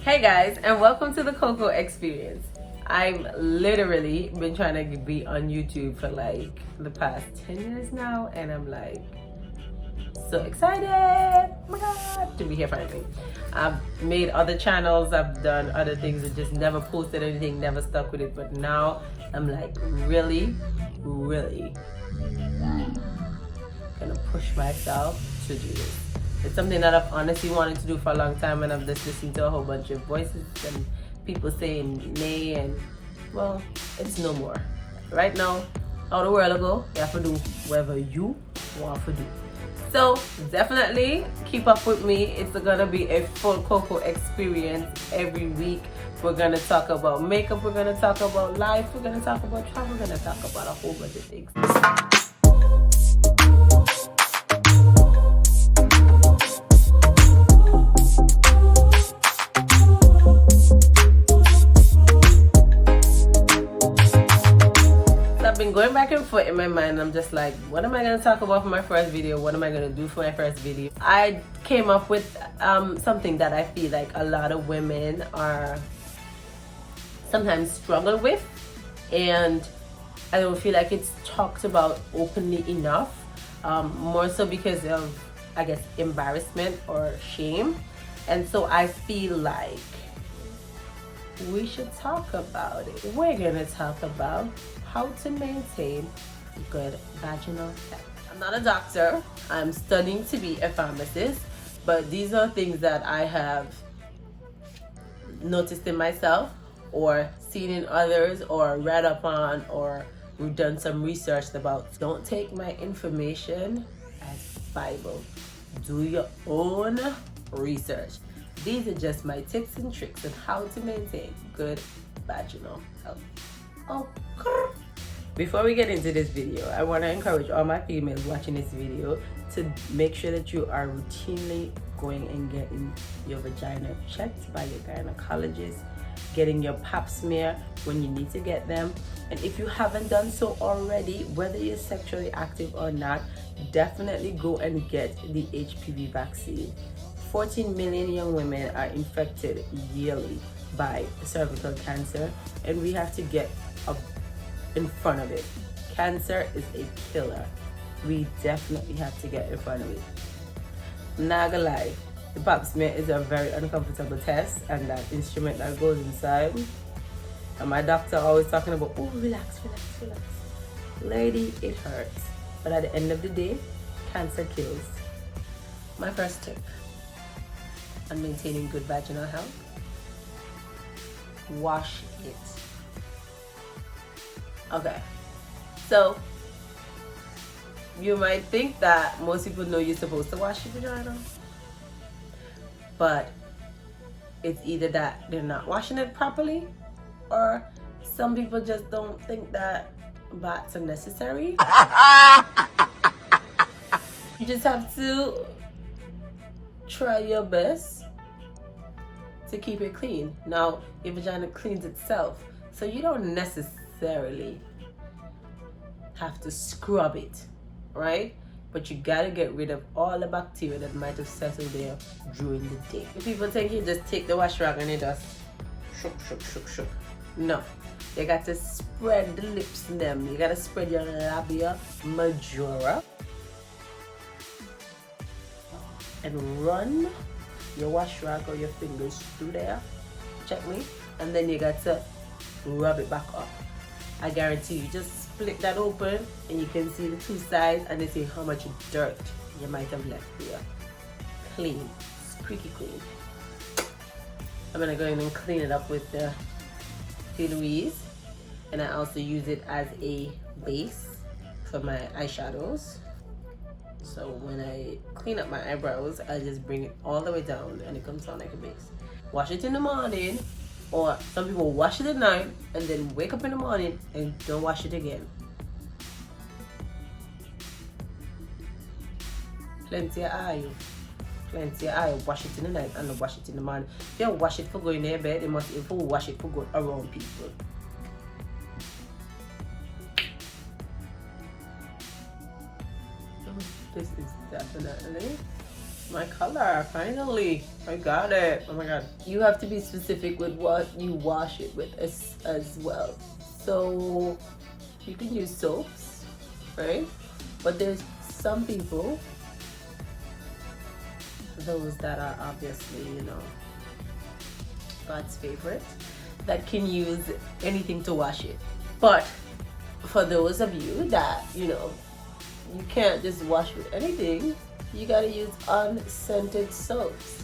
Hey guys, and welcome to the Coco Experience. I've literally been trying to be on YouTube for like the past 10 years now, and I'm like so excited, oh my god, to be here finally. I've made other channels, I've done other things, and just never posted anything, never stuck with it, but now I'm like really gonna push myself to do this. It's something that I've honestly wanted to do for a long time, and I've just listened to a whole bunch of voices and people saying nay, and well, it's no more. Right now, how the world go, you have to do whatever you want to do. So definitely keep up with me. It's gonna be a full Coco experience every week. We're gonna talk about makeup, we're gonna talk about life, we're gonna talk about travel, we're gonna talk about a whole bunch of things. Going back and forth in my mind, I'm just like, what am I going to talk about for my first video? What am I going to do for my first video? I came up with something that I feel like a lot of women are sometimes struggle with, and I don't feel like it's talked about openly enough, more so because of, I guess, embarrassment or shame. And so I feel like we should talk about it. We're going to talk about how to maintain good vaginal health. I'm not a doctor, I'm studying to be a pharmacist, but these are things that I have noticed in myself or seen in others or read up on or we've done some research about. Don't take my information as Bible. Do your own research. These are just my tips and tricks on how to maintain good vaginal health. Okay. Before we get into this video, I want to encourage all my females watching this video to make sure that you are routinely going and getting your vagina checked by your gynecologist, getting your pap smear when you need to get them. And if you haven't done so already, whether you're sexually active or not, definitely go and get the HPV vaccine. 14 million young women are infected yearly by cervical cancer, and we have to get in front of it. Cancer is a killer. We definitely have to get in front of it. Not gonna lie, the pap smear is a very uncomfortable test, and that instrument that goes inside, and my doctor always talking about, oh, relax. Lady, it hurts. But at the end of the day, cancer kills. My first tip on maintaining good vaginal health: wash it. Okay, so you might think that most people know you're supposed to wash your vagina, but it's either that they're not washing it properly, or some people just don't think that baths are necessary. You just have to try your best to keep it clean. Now, your vagina cleans itself, so you don't necessarily have to scrub it, right? But you gotta get rid of all the bacteria that might have settled there during the day. People think you just take the wash rag and you just shook. No, you got to spread the lips in them. You gotta spread your labia majora and run your wash rag or your fingers through there, check me, and then you got to rub it back up. I guarantee you, just split that open and you can see the two sides and they see how much dirt you might have left there. Clean, squeaky clean. I'm gonna go in and clean it up with the Louise, and I also use it as a base for my eyeshadows. So when I clean up my eyebrows, I just bring it all the way down and it comes down like a base. Wash it in the morning, or some people wash it at night and then wake up in the morning and don't wash it again. Plenty of oil. Wash it in the night and wash it in the morning. If you don't wash it for going to bed, you must wash it for going around people. This is definitely my color, finally. I got it. Oh my god. You have to be specific with what you wash it with as well. So you can use soaps, right? But there's some people, those that are obviously, you know, God's favorite, that can use anything to wash it. But for those of you that, you know, you can't just wash with anything, you gotta use unscented soaps.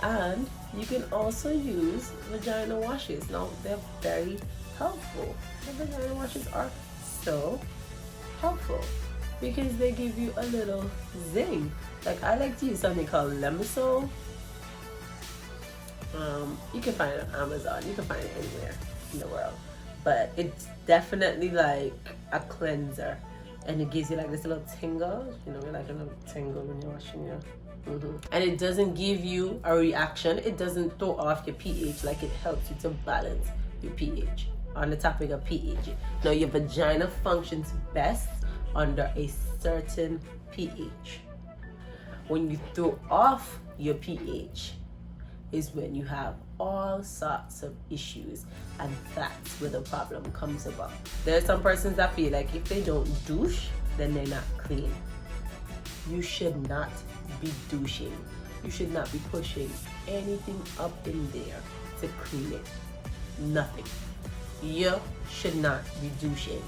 And you can also use vagina washes. Now, they're very helpful. The vagina washes are so helpful because they give you a little zing. Like, I like to use something called Lemisol. You can find it on Amazon. You can find it anywhere in the world. But it's definitely like a cleanser. And it gives you like this little tingle. You know, like a little tingle when you're washing your... And it doesn't give you a reaction. It doesn't throw off your pH. Like, it helps you to balance your pH. On the topic of pH. Now, your vagina functions best under a certain pH. When you throw off your pH is when you have all sorts of issues, and that's where the problem comes about. There are some persons that feel like if they don't douche, then they're not clean. You should not be douching. You should not be pushing anything up in there to clean it. Nothing. You should not be douching.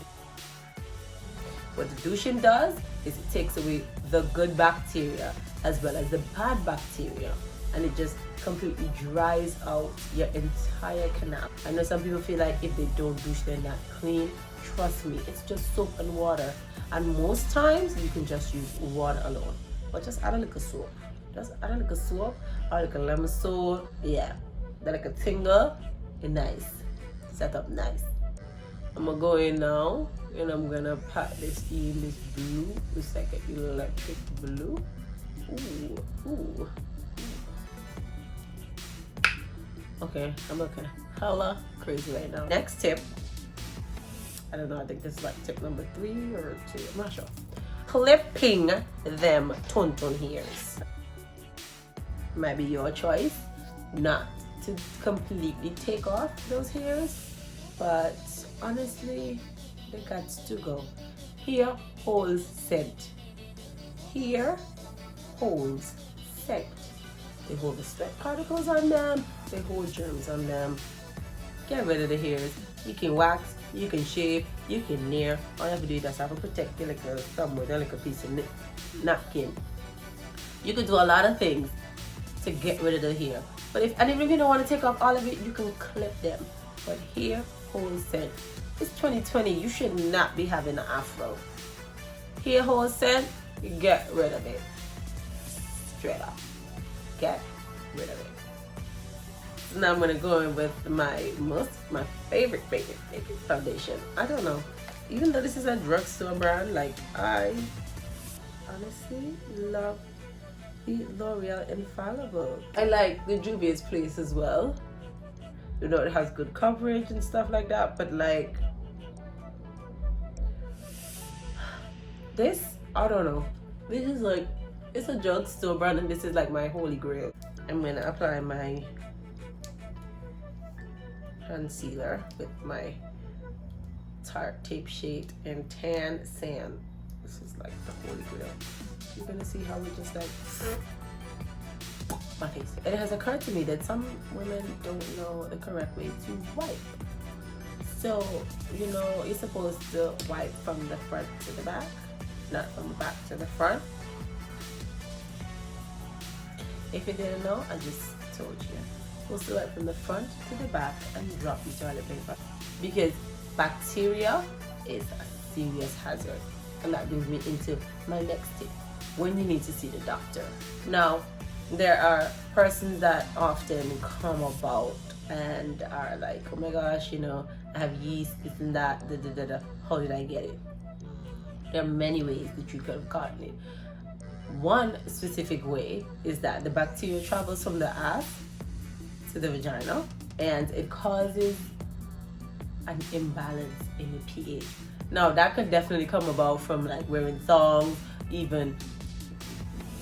What the douching does is it takes away the good bacteria as well as the bad bacteria, and it just completely dries out your entire canal. I know some people feel like if they don't douche, they're not clean. Trust me, it's just soap and water, and most times you can just use water alone. But just add a little soap. Just add a little soap or a little lemon soap. Yeah, that like a tingle. And nice. Set up nice. I'm gonna go in now and I'm gonna pat this in this blue. It's like an electric blue. Ooh. Okay, I'm okay. Hella crazy right now. Next tip. I don't know, I think this is like tip number 3 or 2. I'm not sure. Clipping them tonton hairs. Might be your choice not to completely take off those hairs, but honestly, they got to go. Hair holds scent. Hair holds scent. They hold the sweat particles on them. They hold germs on them. Get rid of the hairs. You can wax, you can shave, you can nail. All you have to do is just have to protect your little thumb with a little piece of napkin. You could do a lot of things to get rid of the hair. But even if you don't want to take off all of it, you can clip them. But hair holds scent. It's 2020. You should not be having an afro. Hair holds scent. You get rid of it. Straight up. Get rid of it. So now I'm gonna go in with my favorite foundation. I don't know. Even though this is a drugstore brand, like, I honestly love the L'Oreal Infallible. I like the Juvia's Place as well. You know, it has good coverage and stuff like that, but like this, I don't know. This is like, it's a drugstore brand and this is like my holy grail. I'm gonna apply my concealer with my Tarte Tape Shade and Tan Sand. This is like the holy grail. You're gonna see how we just like my face. It has occurred to me that some women don't know the correct way to wipe. So, you know, you're supposed to wipe from the front to the back, not from the back to the front. If you didn't know, I just told you. You're supposed to wipe from the front to the back and drop your toilet paper. Because bacteria is a serious hazard. And that brings me into my next tip. When you need to see the doctor. Now, there are persons that often come about and are like, oh my gosh, you know, I have yeast, this and that, How did I get it? There are many ways that you could have gotten it. One specific way is that the bacteria travels from the ass to the vagina and it causes an imbalance in the pH. Now, that could definitely come about from like wearing thongs, even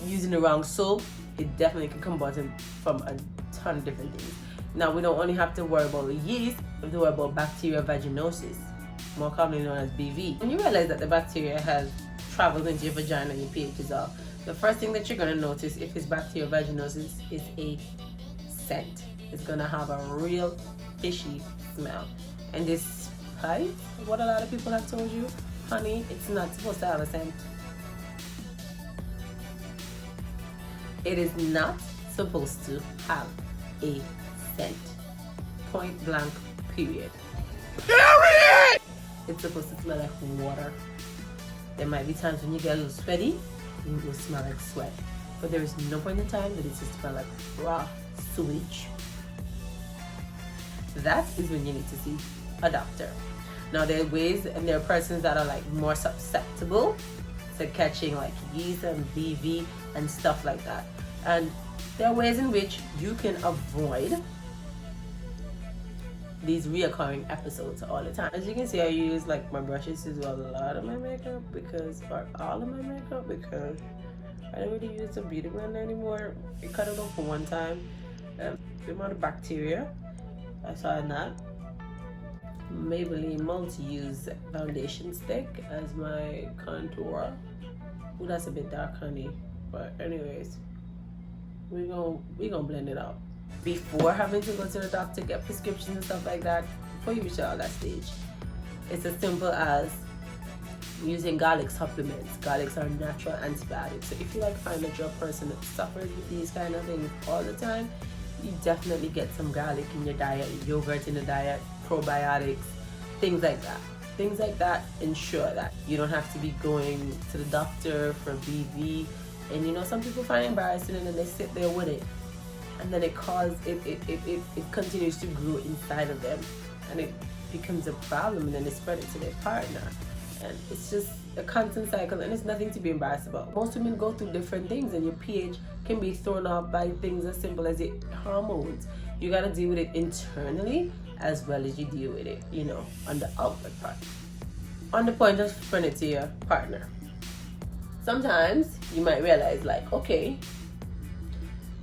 using the wrong soap. it definitely can come about from a ton of different things. Now, we don't only have to worry about yeast, we have to worry about bacteria vaginosis, more commonly known as BV. When you realize that the bacteria has traveled into your vagina and your pH is off, the first thing that you're going to notice if it's bacteria vaginosis is a scent. It's going to have a real fishy smell. And despite what a lot of people have told you, honey, it's not supposed to have a scent. It is not supposed to have a scent. Point blank, period. Period! It's supposed to smell like water. There might be times when you get a little sweaty, it will smell like sweat. But there is no point in time that it just smell like raw sewage. That is when you need to see a doctor. Now, there are ways and there are persons that are like more susceptible to catching like yeast and BV and stuff like that. And there are ways in which you can avoid these reoccurring episodes all the time. As you can see, I use like my brushes to do a lot of my makeup or all of my makeup, because I don't really use the beauty blender anymore. I cut it off for one time. The amount of bacteria I saw in that. Maybelline multi-use foundation stick as my contour. Oh, that's a bit dark, honey. But anyways, we gonna blend it out. Before having to go to the doctor, get prescriptions and stuff like that, before you reach all that stage, it's as simple as using garlic supplements. Garlics are natural antibiotics. So if you find that you're a person that suffers with these kind of things all the time, you definitely get some garlic in your diet, yogurt in the diet, probiotics, things like that. Things like that ensure that you don't have to be going to the doctor for BV. And some people find it embarrassing and then they sit there with it. And then it continues to grow inside of them. And it becomes a problem, and then they spread it to their partner. And it's just a constant cycle, and it's nothing to be embarrassed about. Most women go through different things, and your pH can be thrown off by things as simple as your hormones. You gotta deal with it internally as well as you deal with it, on the outward part. On the point of spreading it to your partner. Sometimes you might realize, okay,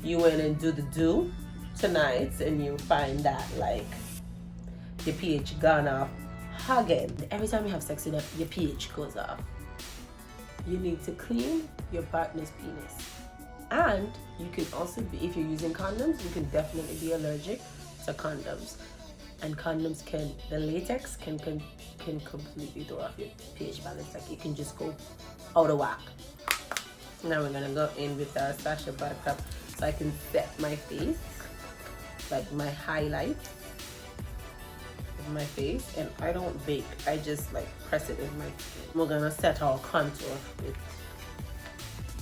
you went and do the do tonight, and you find that your pH gone off again. Every time you have sex with them, your pH goes off. You need to clean your partner's penis. And you can also be, if you're using condoms, you can definitely be allergic to condoms. And condoms the latex can completely throw off your pH balance. It can just go out of whack. Now we're gonna go in with our Sasha Buttercup so I can set my face, my highlight of my face. And I don't bake, I just press it in my skin. We're gonna set our contour with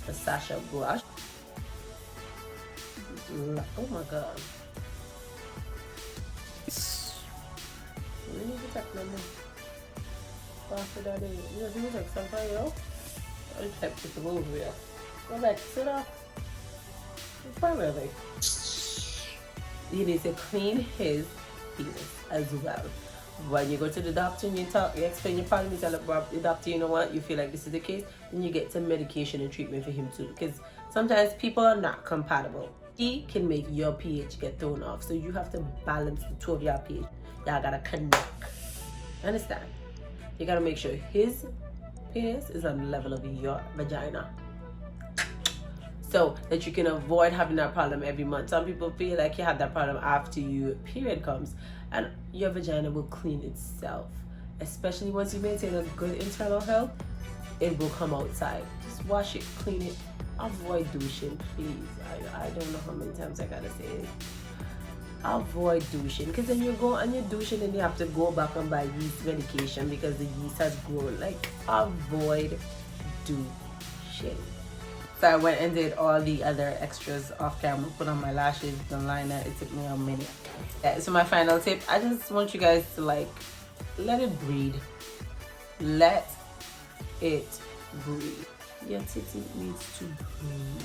the Sasha brush. Oh my god. We need to take them after that. Do you take some for you? I'll take it over here. Go back, sit up. Finally. You need to clean his penis as well. When you go to the doctor and you explain your problem, you tell the doctor, you know what, you feel like this is the case, then you get some medication and treatment for him too. Because sometimes people are not compatible. He can make your pH get thrown off. So you have to balance the two of your pH. Y'all gotta connect. Understand? You gotta make sure his penis is on the level of your vagina, so that you can avoid having that problem every month. Some people feel like you have that problem after your period comes, and your vagina will clean itself. Especially once you maintain a good internal health, it will come outside. Just wash it, clean it, avoid douching, please. I don't know how many times I gotta say it. Avoid douching, because then you go and you're douching and you have to go back and buy yeast medication because the yeast has grown. Avoid douching. So I went and did all the other extras off camera, put on my lashes, the liner. It took me a minute. Yeah, so my final tip, I just want you guys to let it breathe. Let it breathe. Your titty needs to breathe.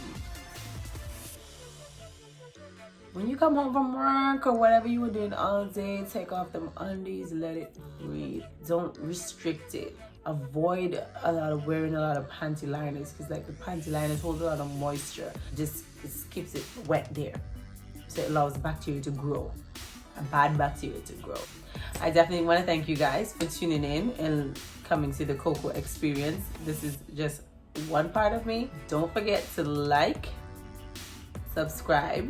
When you come home from work or whatever you were doing all day, take off them undies, let it breathe. Don't restrict it. avoid a lot of wearing a lot of panty liners, because like the panty liners hold a lot of moisture. Just it keeps it wet there, so it allows bacteria to grow, a bad bacteria to grow. I definitely want to thank you guys for tuning in and coming to the Coco experience. This is just one part of me. Don't forget to like, subscribe,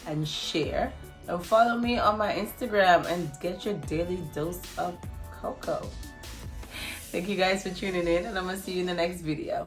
and share, and follow me on my Instagram and get your daily dose of Coco. Thank you guys for tuning in, and I'm gonna see you in the next video.